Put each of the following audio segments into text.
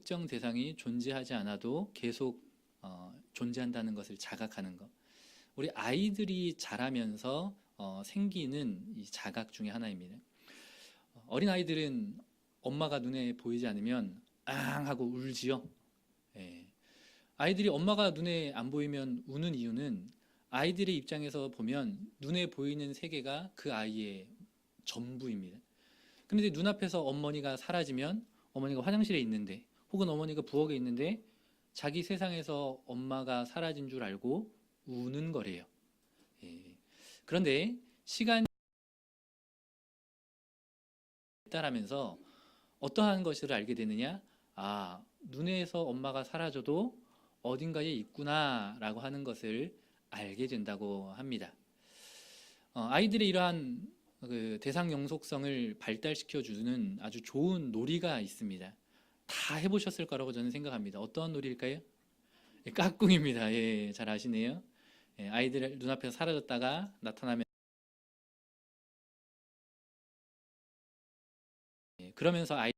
특정 대상이 존재하지 않아도 계속 존재한다는 것을 자각하는 것. 우리 아이들이 자라면서 생기는 이 자각 중에 하나입니다. 어린 아이들은 엄마가 눈에 보이지 않으면 앙 하고 울지요. 예. 아이들이 엄마가 눈에 안 보이면 우는 이유는 아이들의 입장에서 보면 눈에 보이는 세계가 그 아이의 전부입니다. 그런데 눈앞에서 어머니가 사라지면 어머니가 화장실에 있는데 혹은 어머니가 부엌에 있는데 자기 세상에서 엄마가 사라진 줄 알고 우는 거래요. 예. 그런데 시간이 따라면서 어떠한 것을 알게 되느냐? 아, 눈에서 엄마가 사라져도 어딘가에 있구나라고 하는 것을 알게 된다고 합니다. 아이들의 이러한 그 대상 영속성을 발달시켜 주는 아주 좋은 놀이가 있습니다. 다 해보셨을 거라고 저는 생각합니다. 어떤 놀이일까요? 예, 까꿍입니다. 예, 잘 아시네요. 예, 아이들 눈앞에서 사라졌다가 나타나면 그러면서 아이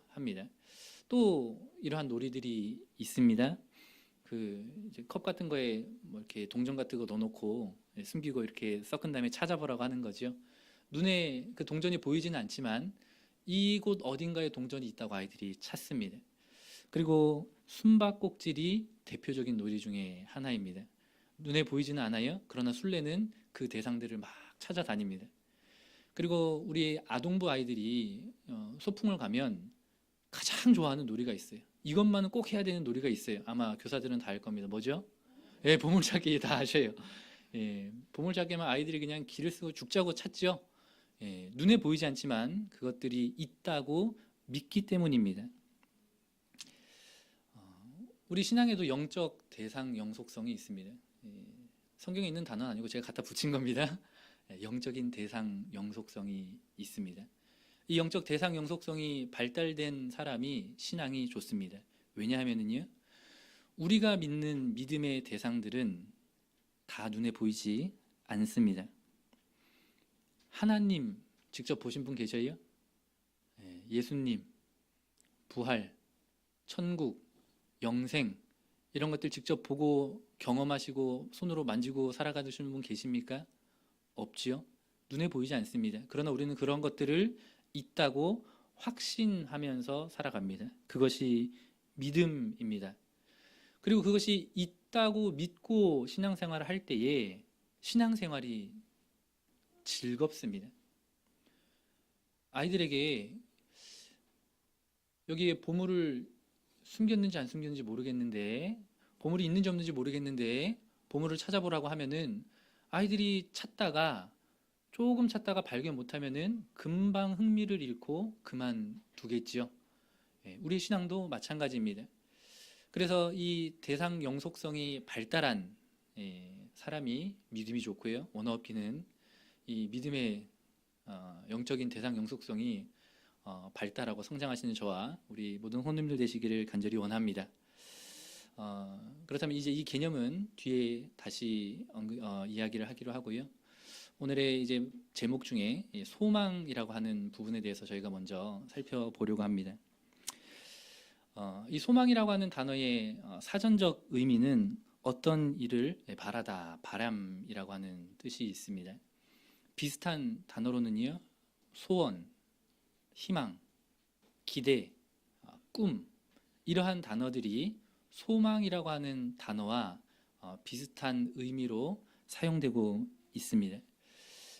합니다. 또 이러한 놀이들이 있습니다. 그 이제 컵 같은 거에 뭐 이렇게 동전 같은 거 넣어놓고 숨기고 이렇게 섞은 다음에 찾아보라고 하는 거죠. 눈에 그 동전이 보이지는 않지만 이곳 어딘가에 동전이 있다고 아이들이 찾습니다. 그리고 숨바꼭질이 대표적인 놀이 중에 하나입니다. 눈에 보이지는 않아요. 그러나 술래는 그 대상들을 막 찾아다닙니다. 그리고 우리 아동부 아이들이 소풍을 가면 가장 좋아하는 놀이가 있어요. 이것만은 꼭 해야 되는 놀이가 있어요. 아마 교사들은 다 알 겁니다. 뭐죠? 예, 보물찾기 다 아셔요. 예, 보물찾기만 아이들이 그냥 기를 쓰고 죽자고 찾죠. 예, 눈에 보이지 않지만 그것들이 있다고 믿기 때문입니다. 우리 신앙에도 영적 대상 영속성이 있습니다. 예, 성경에 있는 단어는 아니고 제가 갖다 붙인 겁니다. 예, 영적인 대상 영속성이 있습니다. 이 영적 대상 영속성이 발달된 사람이 신앙이 좋습니다. 왜냐하면요, 우리가 믿는 믿음의 대상들은 다 눈에 보이지 않습니다. 하나님 직접 보신 분 계셔요? 예수님, 부활, 천국, 영생 이런 것들 직접 보고 경험하시고 손으로 만지고 살아가시는 분 계십니까? 없지요. 눈에 보이지 않습니다. 그러나 우리는 그런 것들을 있다고 확신하면서 살아갑니다. 그것이 믿음입니다. 그리고 그것이 있다고 믿고 신앙생활을 할 때에 신앙생활이 즐겁습니다. 아이들에게 여기에 보물을 숨겼는지 안 숨겼는지 모르겠는데, 보물이 있는지 없는지 모르겠는데 보물을 찾아보라고 하면은 아이들이 조금 찾다가 발견 못하면은 금방 흥미를 잃고 그만두겠지요. 우리의 신앙도 마찬가지입니다. 그래서 이 대상 영속성이 발달한 사람이 믿음이 좋고요. 원어업기는 이 믿음의 영적인 대상 영속성이 발달하고 성장하시는 저와 우리 모든 혼님들 되시기를 간절히 원합니다. 그렇다면 이제 이 개념은 뒤에 다시 이야기를 하기로 하고요. 오늘의 이제 제목 중에 소망이라고 하는 부분에 대해서 저희가 먼저 살펴보려고 합니다. 이 소망이라고 하는 단어의 사전적 의미는 어떤 일을 바라다, 바람이라고 하는 뜻이 있습니다. 비슷한 단어로는요, 소원, 희망, 기대, 꿈 이러한 단어들이 소망이라고 하는 단어와 비슷한 의미로 사용되고 있습니다.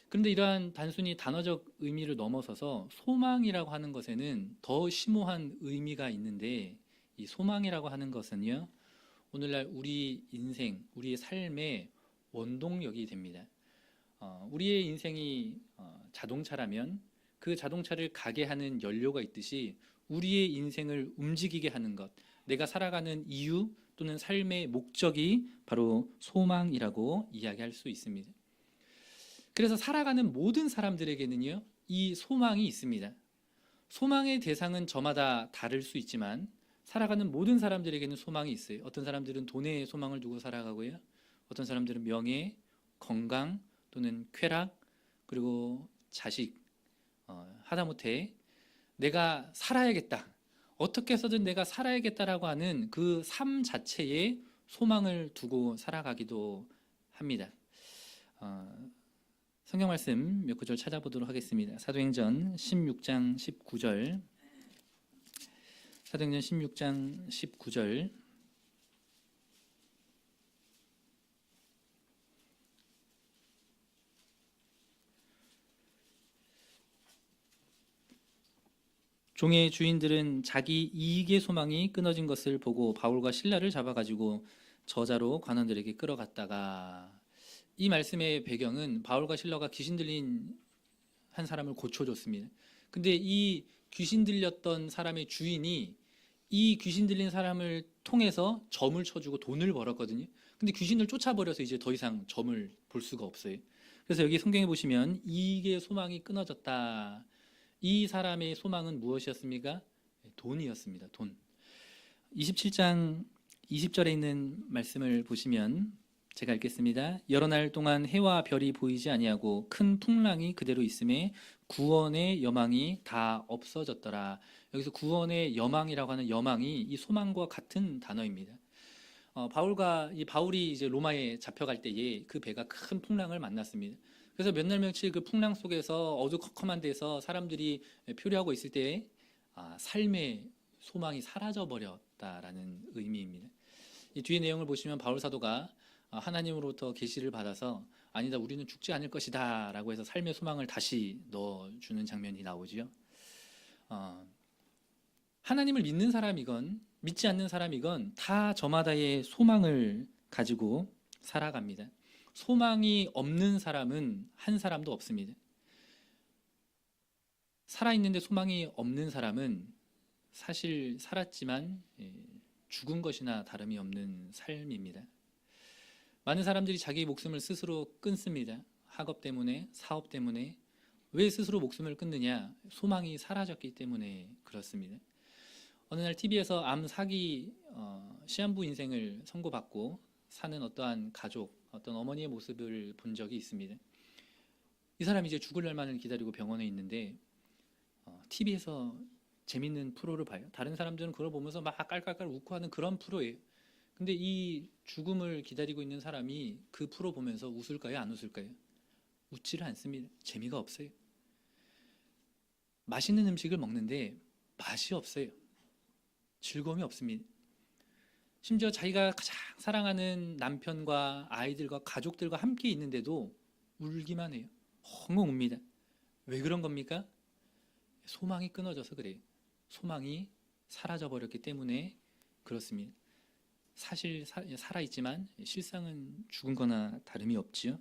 그런데 이러한 단순히 단어적 의미를 넘어서서 소망이라고 하는 것에는 더 심오한 의미가 있는데, 이 소망이라고 하는 것은요, 오늘날 우리 인생, 우리의 삶의 원동력이 됩니다. 우리의 인생이 자동차라면 그 자동차를 가게 하는 연료가 있듯이 우리의 인생을 움직이게 하는 것, 내가 살아가는 이유 또는 삶의 목적이 바로 소망이라고 이야기할 수 있습니다. 그래서 살아가는 모든 사람들에게는요, 이 소망이 있습니다. 소망의 대상은 저마다 다를 수 있지만 살아가는 모든 사람들에게는 소망이 있어요. 어떤 사람들은 돈에 소망을 두고 살아가고요. 어떤 사람들은 명예, 건강 또는 쾌락, 그리고 자식, 하다못해 내가 살아야겠다. 어떻게 해서든 내가 살아야겠다라고 하는 그 삶 자체에 소망을 두고 살아가기도 합니다. 어, 성경 말씀 몇 구절 찾아보도록 하겠습니다. 사도행전 16장 19절. 사도행전 16장 19절. 종의 주인들은 자기 이익의 소망이 끊어진 것을 보고 바울과 실라를 잡아가지고 저자로 관원들에게 끌어갔다가, 이 말씀의 배경은 바울과 실라가 귀신 들린 한 사람을 고쳐줬습니다. 근데 이 귀신 들렸던 사람의 주인이 이 귀신 들린 사람을 통해서 점을 쳐주고 돈을 벌었거든요. 근데 귀신을 쫓아버려서 이제 더 이상 점을 볼 수가 없어요. 그래서 여기 성경에 보시면 이익의 소망이 끊어졌다. 이 사람의 소망은 무엇이었습니까? 돈이었습니다. 돈. 27장 20절에 있는 말씀을 보시면 제가 읽겠습니다. 여러 날 동안 해와 별이 보이지 아니하고 큰 풍랑이 그대로 있음에 구원의 여망이 다 없어졌더라. 여기서 구원의 여망이라고 하는 여망이 이 소망과 같은 단어입니다. 바울이 이제 로마에 잡혀갈 때에 그 배가 큰 풍랑을 만났습니다. 그래서 몇 날 며칠 그 풍랑 속에서 어두컴컴한 데서 사람들이 표류하고 있을 때 삶의 소망이 사라져 버렸다라는 의미입니다. 이 뒤에 내용을 보시면 바울 사도가 하나님으로부터 계시를 받아서 아니다, 우리는 죽지 않을 것이다 라고 해서 삶의 소망을 다시 넣어주는 장면이 나오지요. 하나님을 믿는 사람이건 믿지 않는 사람이건 다 저마다의 소망을 가지고 살아갑니다. 소망이 없는 사람은 한 사람도 없습니다. 살아있는데 소망이 없는 사람은 사실 살았지만 죽은 것이나 다름이 없는 삶입니다. 많은 사람들이 자기 목숨을 스스로 끊습니다. 학업 때문에, 사업 때문에. 왜 스스로 목숨을 끊느냐? 소망이 사라졌기 때문에 그렇습니다. 어느 날 TV에서 암 사기 시한부 인생을 선고받고 사는 어떠한 가족, 어떤 어머니의 모습을 본 적이 있습니다. 이 사람이 이제 죽을 날만을 기다리고 병원에 있는데 TV에서 재밌는 프로를 봐요. 다른 사람들은 그걸 보면서 막 깔깔깔 웃고 하는 그런 프로예요. 근데 이 죽음을 기다리고 있는 사람이 그 프로 보면서 웃을까요? 안 웃을까요? 웃지를 않습니다. 재미가 없어요. 맛있는 음식을 먹는데 맛이 없어요. 즐거움이 없습니다. 심지어 자기가 가장 사랑하는 남편과 아이들과 가족들과 함께 있는데도 울기만 해요. 엉엉 웁니다. 왜 그런 겁니까? 소망이 끊어져서 그래요. 소망이 사라져 버렸기 때문에 그렇습니다. 사실 살아있지만 실상은 죽은 거나 다름이 없지요.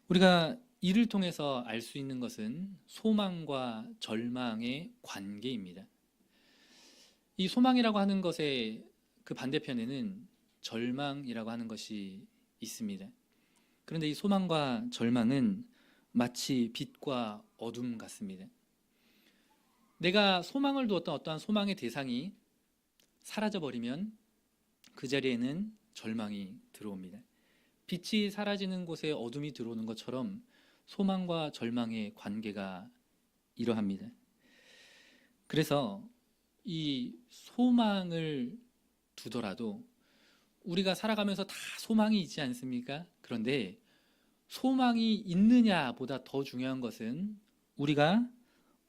우리가 이를 통해서 알 수 있는 것은 소망과 절망의 관계입니다. 이 소망이라고 하는 것의 그 반대편에는 절망이라고 하는 것이 있습니다. 그런데 이 소망과 절망은 마치 빛과 어둠 같습니다. 내가 소망을 두었던 어떠한 소망의 대상이 사라져버리면 그 자리에는 절망이 들어옵니다. 빛이 사라지는 곳에 어둠이 들어오는 것처럼 소망과 절망의 관계가 이러합니다. 그래서 이 소망을 두더라도 우리가 살아가면서 다 소망이 있지 않습니까? 그런데 소망이 있느냐보다 더 중요한 것은 우리가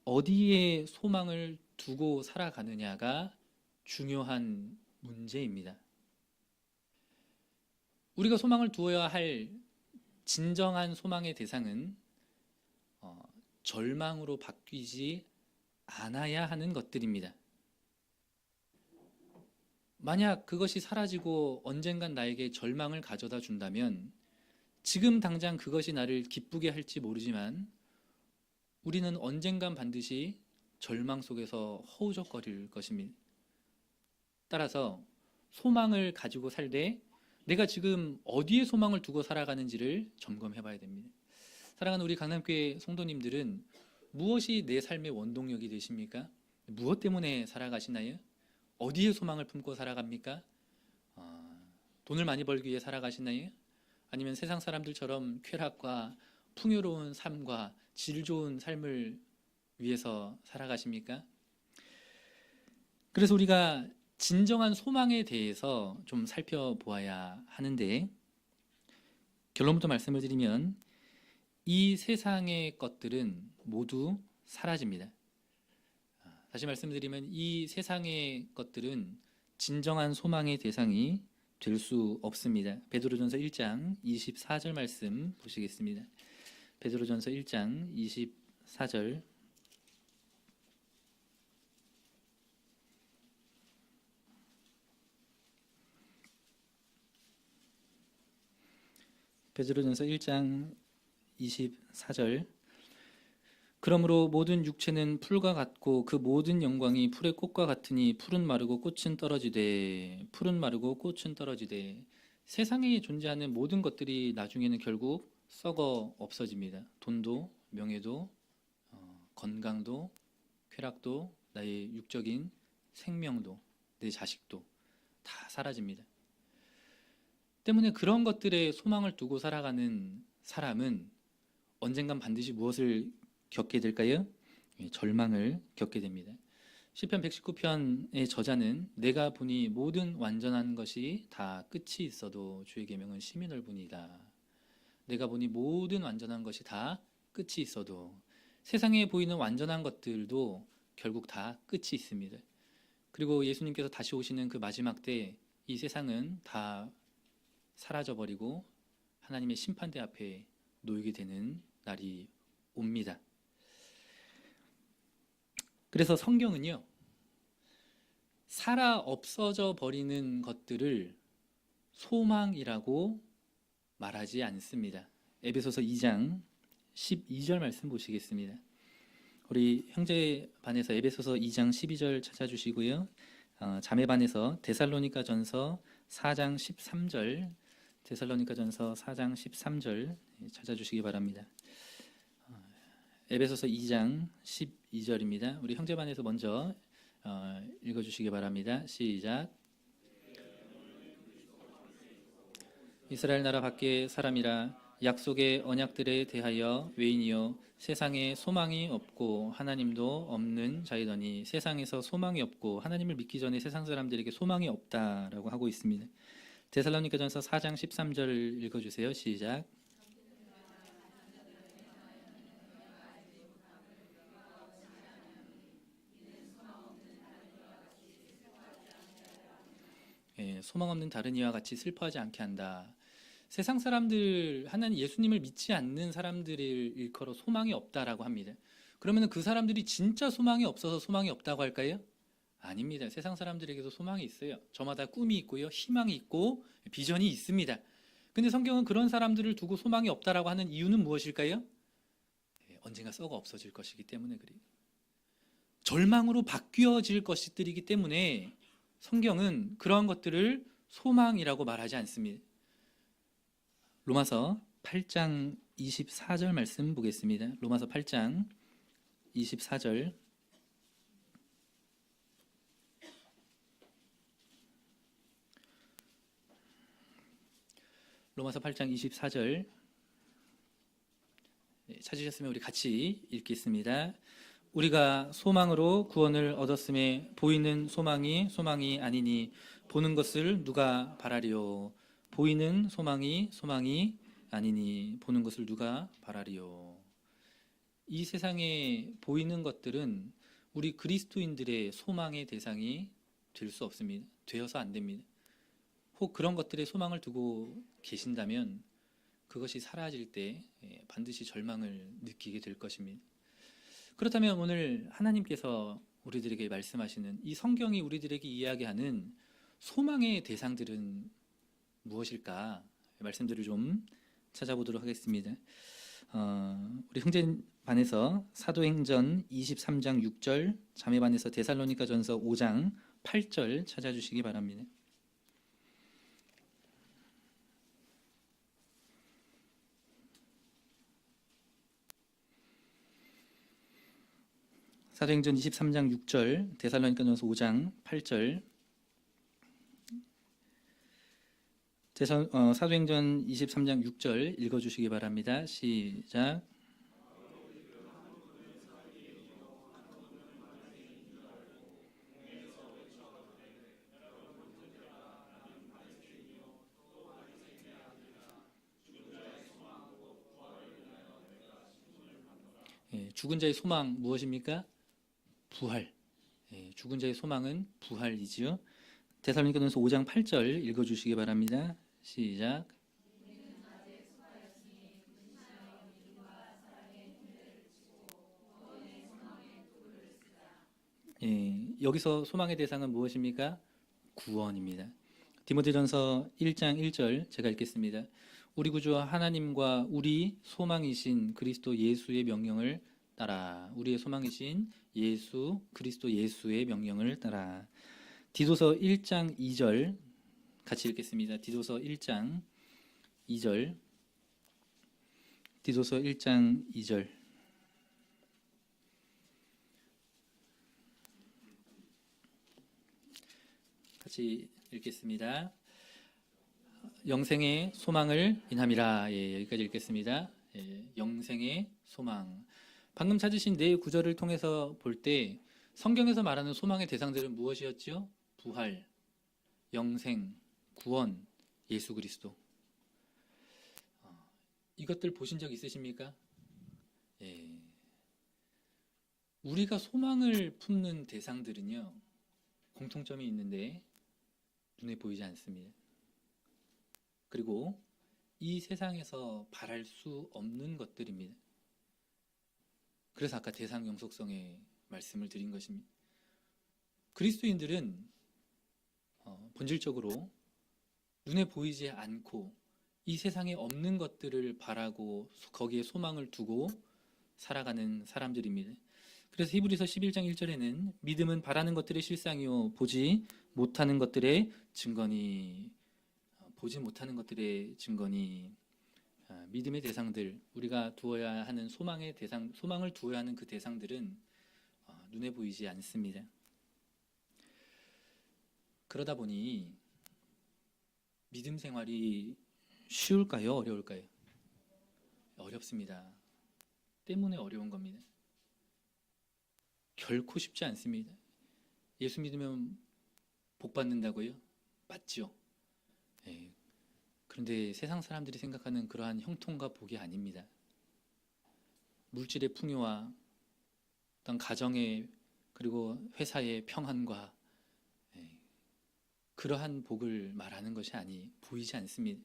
어디에 소망을 두고 살아가느냐가 중요한 문제입니다. 우리가 소망을 두어야 할 진정한 소망의 대상은 절망으로 바뀌지 않아야 하는 것들입니다. 만약 그것이 사라지고 언젠간 나에게 절망을 가져다 준다면 지금 당장 그것이 나를 기쁘게 할지 모르지만 우리는 언젠간 반드시 절망 속에서 허우적거릴 것입니다. 따라서 소망을 가지고 살되 내가 지금 어디에 소망을 두고 살아가는지를 점검해 봐야 됩니다. 사랑하는 우리 강남교회 성도님들은 무엇이 내 삶의 원동력이 되십니까? 무엇 때문에 살아가시나요? 어디에 소망을 품고 살아갑니까? 돈을 많이 벌기 위해 살아가시나요? 아니면 세상 사람들처럼 쾌락과 풍요로운 삶과 질 좋은 삶을 위해서 살아가십니까? 그래서 우리가 진정한 소망에 대해서 좀 살펴보아야 하는데, 결론부터 말씀을 드리면 이 세상의 것들은 모두 사라집니다. 다시 말씀드리면 이 세상의 것들은 진정한 소망의 대상이 될 수 없습니다. 베드로전서 1장 24절 말씀 보시겠습니다. 베드로전서 1장 24절. 베드로전서 1장 24절. 그러므로 모든 육체는 풀과 같고 그 모든 영광이 풀의 꽃과 같으니 풀은 마르고 꽃은 떨어지되 세상에 존재하는 모든 것들이 나중에는 결국 썩어 없어집니다. 돈도 명예도 건강도 쾌락도 나의 육적인 생명도 내 자식도 다 사라집니다. 때문에 그런 것들에 소망을 두고 살아가는 사람은 언젠간 반드시 무엇을 겪게 될까요? 절망을 겪게 됩니다. 시편 119편의 저자는 내가 보니 모든 완전한 것이 다 끝이 있어도 주의 계명은 심히 넓으니이다. 내가 보니 모든 완전한 것이 다 끝이 있어도, 세상에 보이는 완전한 것들도 결국 다 끝이 있습니다. 그리고 예수님께서 다시 오시는 그 마지막 때 이 세상은 다 사라져버리고 하나님의 심판대 앞에 놓이게 되는 날이 옵니다. 그래서 성경은요, 살아 없어져 버리는 것들을 소망이라고 말하지 않습니다. 에베소서 2장 12절 말씀 보시겠습니다. 우리 형제반에서 에베소서 2장 12절 찾아주시고요. 자매반에서 데살로니가전서 4장 13절, 데살로니가전서 4장 13절 찾아주시기 바랍니다. 에베소서 2장 12절입니다. 우리 형제반에서 먼저 읽어주시기 바랍니다. 시작. 이스라엘 나라 밖의 사람이라 약속의 언약들에 대하여 외인이요 세상에 소망이 없고 하나님도 없는 자이더니, 세상에서 소망이 없고 하나님을 믿기 전에 세상 사람들에게 소망이 없다라고 하고 있습니다. 데살로니가전서 4장 13절 읽어주세요. 시작. 소망 없는 다른 이와 같이 슬퍼하지 않게 한다. 세상 사람들, 하나님 예수님을 믿지 않는 사람들을 일컬어 소망이 없다라고 합니다. 그러면 그 사람들이 진짜 소망이 없어서 소망이 없다고 할까요? 아닙니다. 세상 사람들에게도 소망이 있어요. 저마다 꿈이 있고요, 희망이 있고 비전이 있습니다. 근데 성경은 그런 사람들을 두고 소망이 없다라고 하는 이유는 무엇일까요? 언젠가 썩어 없어질 것이기 때문에 그래요. 절망으로 바뀌어질 것들이기 때문에 성경은 그러한 것들을 소망이라고 말하지 않습니다. 로마서 8장 24절 말씀 보겠습니다. 로마서 8장 24절. 로마서 8장 24절 찾으셨으면 우리 같이 읽겠습니다. 우리가 소망으로 구원을 얻었음에 보이는 소망이 아니니 보는 것을 누가 바라리요. 보이는 소망이 아니니 보는 것을 누가 바라리요. 이 세상에 보이는 것들은 우리 그리스도인들의 소망의 대상이 될 수 없습니다. 되어서 안 됩니다. 혹 그런 것들에 소망을 두고 계신다면 그것이 사라질 때 반드시 절망을 느끼게 될 것입니다. 그렇다면 오늘 하나님께서 우리들에게 말씀하시는 이 성경이 우리들에게 이야기하는 소망의 대상들은 무엇일까? 말씀들을 좀 찾아보도록 하겠습니다. 우리 형제반에서 사도행전 23장 6절, 자매반에서 데살로니가전서 5장 8절 찾아주시기 바랍니다. 사도행전 23장 6절, 데살로니가전서 5장 8절. 사도행전 23장 6절 읽어주시기 바랍니다. 시작. 죽은 자의 소망 무엇입니까? 부활. 예, 죽은 자의 소망은 부활이지요. 데살로니가전서 5장 8절 읽어주시기 바랍니다. 시작. 예, 여기서 소망의 대상은 무엇입니까? 구원입니다. 디모데전서 1장 1절 제가 읽겠습니다. 우리 구주 하나님과 우리 소망이신 그리스도 예수의 명령을 따라. 우리의 소망이신 예수 그리스도 예수의 명령을 따라. 디도서 1장 2절 같이 읽겠습니다. 디도서 1장 2절. 디도서 1장 2절. 같이 읽겠습니다. 영생의 소망을 인함이라. 예, 여기까지 읽겠습니다. 예, 영생의 소망. 방금 찾으신 네 구절을 통해서 볼 때 성경에서 말하는 소망의 대상들은 무엇이었지요? 부활, 영생, 구원, 예수 그리스도. 이것들 보신 적 있으십니까? 예. 우리가 소망을 품는 대상들은요, 공통점이 있는데 눈에 보이지 않습니다. 그리고 이 세상에서 바랄 수 없는 것들입니다. 그래서 아까 대상 영속성의 말씀을 드린 것입니다. 그리스도인들은 본질적으로 눈에 보이지 않고 이 세상에 없는 것들을 바라고 거기에 소망을 두고 살아가는 사람들입니다. 그래서 히브리서 11장 1절에는 믿음은 바라는 것들의 실상이요 보지 못하는 것들의 증거니. 보지 못하는 것들의 증거니. 믿음의 대상들, 우리가 두어야 하는 소망의 대상, 소망을 두어야 하는 그 대상들은 눈에 보이지 않습니다. 그러다 보니 믿음 생활이 쉬울까요? 어려울까요? 어렵습니다. 때문에 어려운 겁니다. 결코 쉽지 않습니다. 예수 믿으면 복 받는다고요? 맞죠? 네. 그런데 세상 사람들이 생각하는 그러한 형통과 복이 아닙니다. 물질의 풍요와 어떤 가정의 그리고 회사의 평안과 그러한 복을 말하는 것이 보이지 않습니다.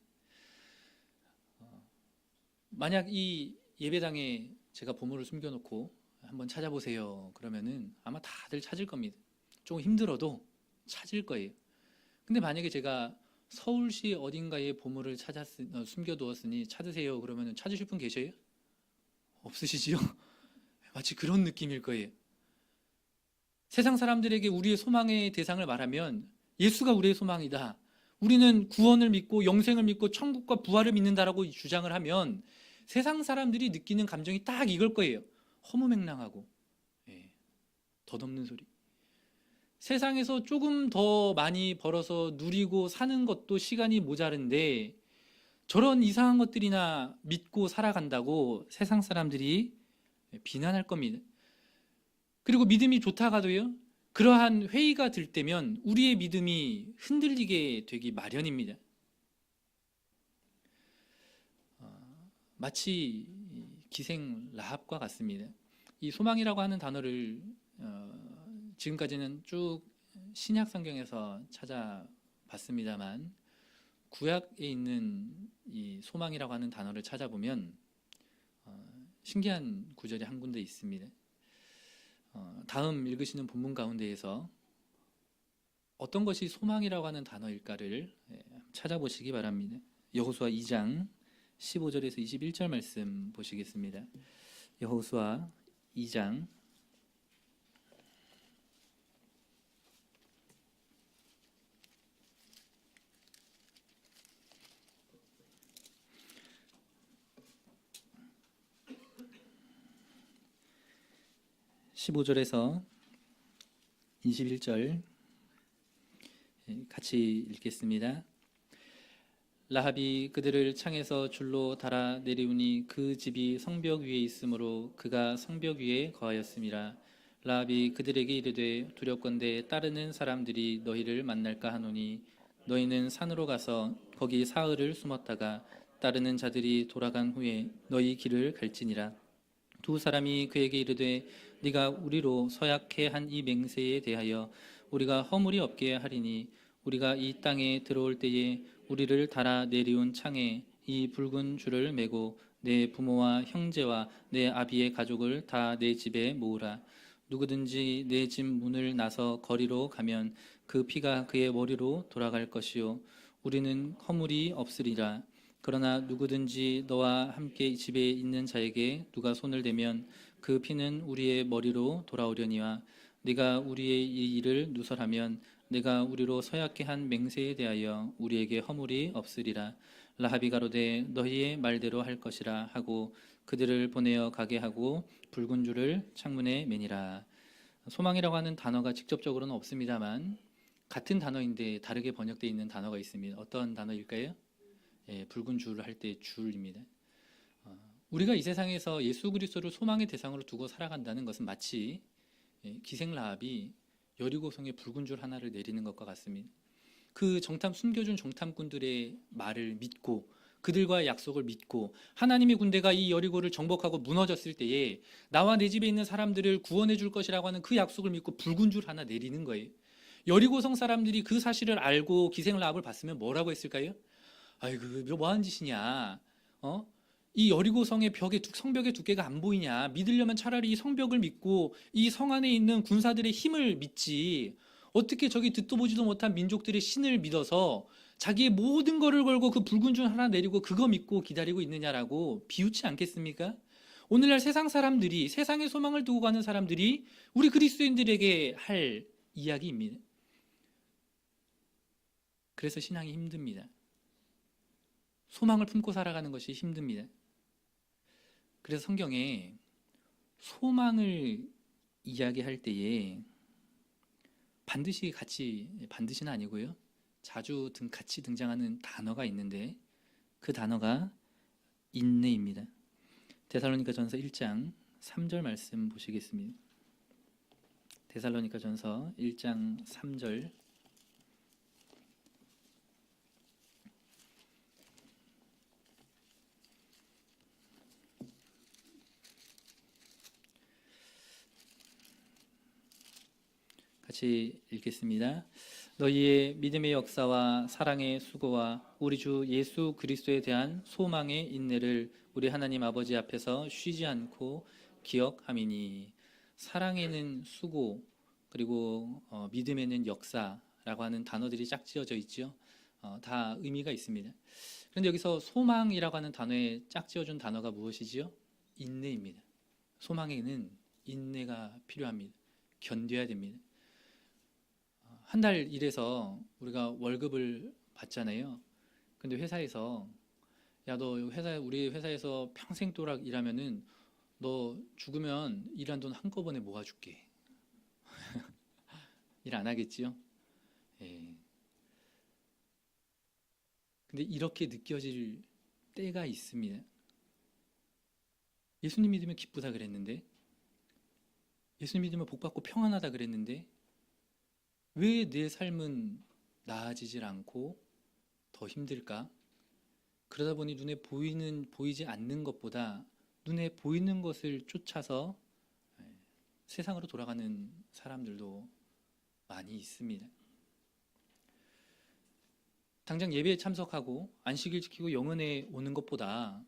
만약 이 예배당에 제가 보물을 숨겨놓고 한번 찾아보세요 그러면은 아마 다들 찾을 겁니다. 좀 힘들어도 찾을 거예요. 근데 만약에 제가 서울시 어딘가에 보물을 숨겨두었으니 찾으세요 그러면 찾으실 분 계셔요? 없으시지요? 마치 그런 느낌일 거예요. 세상 사람들에게 우리의 소망의 대상을 말하면 예수가 우리의 소망이다, 우리는 구원을 믿고 영생을 믿고 천국과 부활을 믿는다라고 주장을 하면 세상 사람들이 느끼는 감정이 딱 이걸 거예요. 허무맹랑하고 덧없는 소리. 세상에서 조금 더 많이 벌어서 누리고 사는 것도 시간이 모자른데 저런 이상한 것들이나 믿고 살아간다고 세상 사람들이 비난할 겁니다. 그리고 믿음이 좋다가도요, 그러한 회의가 들 때면 우리의 믿음이 흔들리게 되기 마련입니다. 마치 기생 라합과 같습니다. 이 소망이라고 하는 단어를 지금까지는 쭉 신약 성경에서 찾아봤습니다만 구약에 있는 이 소망이라고 하는 단어를 찾아보면 신기한 구절이 한 군데 있습니다. 다음 읽으시는 본문 가운데에서 어떤 것이 소망이라고 하는 단어일까를 찾아보시기 바랍니다. 여호수아 2장 15절에서 21절 말씀 보시겠습니다. 여호수아 2장 15절에서 21절 같이 읽겠습니다. 라합이 그들을 창에서 줄로 달아 내리우니 그 집이 성벽 위에 있으므로 그가 성벽 위에 거하였음이라. 라합이 그들에게 이르되 두렵건대 따르는 사람들이 너희를 만날까 하노니 너희는 산으로 가서 거기 사흘을 숨었다가 따르는 자들이 돌아간 후에 너희 길을 갈지니라. 두 사람이 그에게 이르되 네가 우리로 서약해 한 이 맹세에 대하여 우리가 허물이 없게 하리니 우리가 이 땅에 들어올 때에 우리를 달아 내리운 창에 이 붉은 줄을 매고 내 부모와 형제와 내 아비의 가족을 다 내 집에 모으라. 누구든지 내 집 문을 나서 거리로 가면 그 피가 그의 머리로 돌아갈 것이요 우리는 허물이 없으리라. 그러나 누구든지 너와 함께 집에 있는 자에게 누가 손을 대면 그 피는 우리의 머리로 돌아오려니와 네가 우리의 이 일을 누설하면 내가 우리로 서약케 한 맹세에 대하여 우리에게 허물이 없으리라. 라합이 가로되 너희의 말대로 할 것이라 하고 그들을 보내어 가게 하고 붉은 줄을 창문에 매니라. 소망이라고 하는 단어가 직접적으로는 없습니다만 같은 단어인데 다르게 번역되어 있는 단어가 있습니다. 어떤 단어일까요? 붉은 줄 할 때 줄입니다. 우리가 이 세상에서 예수 그리스도를 소망의 대상으로 두고 살아간다는 것은 마치 기생 라합이 여리고성에 붉은 줄 하나를 내리는 것과 같습니다. 그 숨겨준 정탐꾼들의 말을 믿고 그들과의 약속을 믿고 하나님의 군대가 이 여리고를 정복하고 무너졌을 때에 나와 내 집에 있는 사람들을 구원해 줄 것이라고 하는 그 약속을 믿고 붉은 줄 하나 내리는 거예요. 여리고성 사람들이 그 사실을 알고 기생 라합을 봤으면 뭐라고 했을까요? 아이고 뭐 하는 짓이냐? 이 여리고성의 성벽의 두께가 안 보이냐? 믿으려면 차라리 이 성벽을 믿고 이 성 안에 있는 군사들의 힘을 믿지. 어떻게 저기 듣도 보지도 못한 민족들의 신을 믿어서 자기의 모든 거를 걸고 그 붉은 줄 하나 내리고 그거 믿고 기다리고 있느냐라고 비웃지 않겠습니까? 오늘날 세상 사람들이 세상의 소망을 두고 가는 사람들이 우리 그리스도인들에게 할 이야기입니다. 그래서 신앙이 힘듭니다. 소망을 품고 살아가는 것이 힘듭니다. 그래서 성경에 소망을 이야기할 때에 반드시는 아니고요. 자주 같이 등장하는 단어가 있는데 그 단어가 인내입니다. 데살로니가전서 1장 3절 말씀 보시겠습니다. 데살로니가전서 1장 3절 같이 읽겠습니다. 너희의 믿음의 역사와 사랑의 수고와 우리 주 예수 그리스도에 대한 소망의 인내를 우리 하나님 아버지 앞에서 쉬지 않고 기억함이니. 사랑에는 수고 그리고 믿음에는 역사라고 하는 단어들이 짝지어져 있죠. 다 의미가 있습니다. 그런데 여기서 소망이라고 하는 단어에 짝지어준 단어가 무엇이지요? 인내입니다. 소망에는 인내가 필요합니다. 견뎌야 됩니다. 한 달 일해서 우리가 월급을 받잖아요. 근데 회사에서 야, 너 우리 회사에서 평생 또락 일하면은 너 죽으면 일한 돈 한꺼번에 모아줄게. 일 안 하겠지요? 예. 근데 이렇게 느껴질 때가 있습니다. 예수님 믿으면 기쁘다 그랬는데, 예수님 믿으면 복받고 평안하다 그랬는데, 왜 내 삶은 나아지질 않고 더 힘들까? 그러다 보니 눈에 보이지 않는 것보다 눈에 보이는 것을 쫓아서 세상으로 돌아가는 사람들도 많이 있습니다. 당장 예배에 참석하고 안식일 지키고 영은에 오는 것보다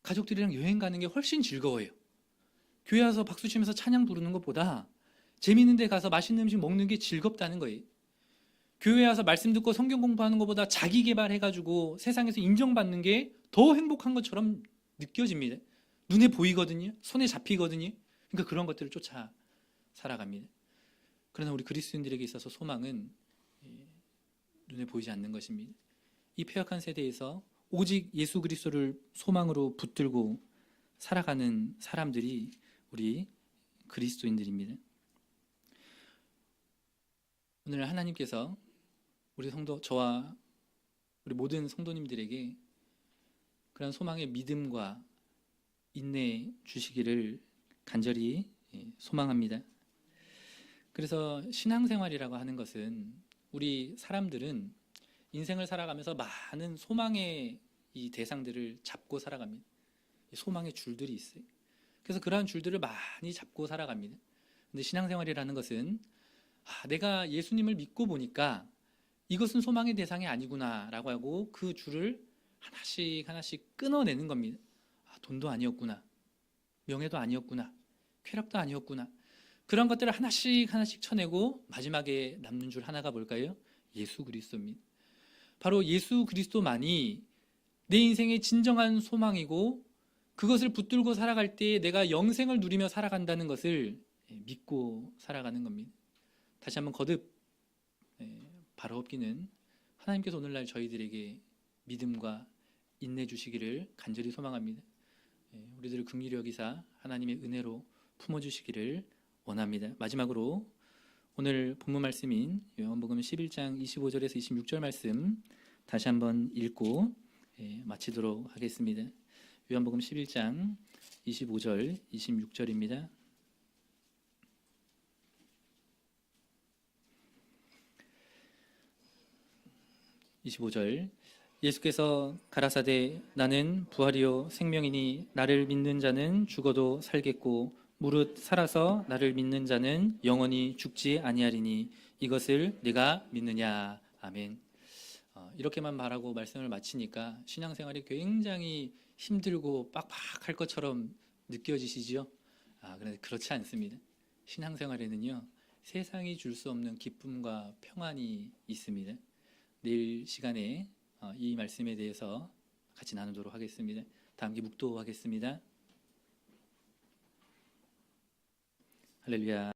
가족들이랑 여행 가는 게 훨씬 즐거워요. 교회 와서 박수 치면서 찬양 부르는 것보다 재미있는 데 가서 맛있는 음식 먹는 게 즐겁다는 거예요. 교회 와서 말씀 듣고 성경 공부하는 것보다 자기 개발해가지고 세상에서 인정받는 게 더 행복한 것처럼 느껴집니다. 눈에 보이거든요. 손에 잡히거든요. 그러니까 그런 것들을 쫓아 살아갑니다. 그러나 우리 그리스도인들에게 있어서 소망은 눈에 보이지 않는 것입니다. 이 폐역한 세대에서 오직 예수 그리스도를 소망으로 붙들고 살아가는 사람들이 우리 그리스도인들입니다. 오늘 하나님께서 우리 저와 우리 모든 성도님들에게 그런 소망의 믿음과 인내 주시기를 간절히 소망합니다. 그래서 신앙생활이라고 하는 것은 우리 사람들은 인생을 살아가면서 많은 소망의 이 대상들을 잡고 살아갑니다. 소망의 줄들이 있어요. 그래서 그러한 줄들을 많이 잡고 살아갑니다. 근데 신앙생활이라는 것은 내가 예수님을 믿고 보니까 이것은 소망의 대상이 아니구나라고 하고 그 줄을 하나씩 하나씩 끊어내는 겁니다. 돈도 아니었구나, 명예도 아니었구나, 쾌락도 아니었구나. 그런 것들을 하나씩 하나씩 쳐내고 마지막에 남는 줄 하나가 뭘까요? 예수 그리스도입니다. 바로 예수 그리스도만이 내 인생의 진정한 소망이고 그것을 붙들고 살아갈 때 내가 영생을 누리며 살아간다는 것을 믿고 살아가는 겁니다. 다시 한번 거듭 바로 엎기는 하나님께서 오늘날 저희들에게 믿음과 인내 주시기를 간절히 소망합니다. 우리들을 긍휼히 여기사 하나님의 은혜로 품어주시기를 원합니다. 마지막으로 오늘 본문 말씀인 요한복음 11장 25절에서 26절 말씀 다시 한번 읽고 마치도록 하겠습니다. 요한복음 11장 25절 26절입니다. (25절) 예수께서 가라사대 나는 부활이요 생명이니 나를 믿는 자는 죽어도 살겠고 무릇 살아서 나를 믿는 자는 영원히 죽지 아니하리니 이것을 네가 믿느냐. 아멘. 이렇게만 말하고 말씀을 마치니까 신앙생활이 굉장히 힘들고 빡빡할 것처럼 느껴지시죠? 그런데 그렇지 않습니다. 신앙생활에는요, 세상이 줄 수 없는 기쁨과 평안이 있습니다. 내일 시간에 이 말씀에 대해서 같이 나누도록 하겠습니다. 다 함께 묵도하겠습니다. 할렐루야.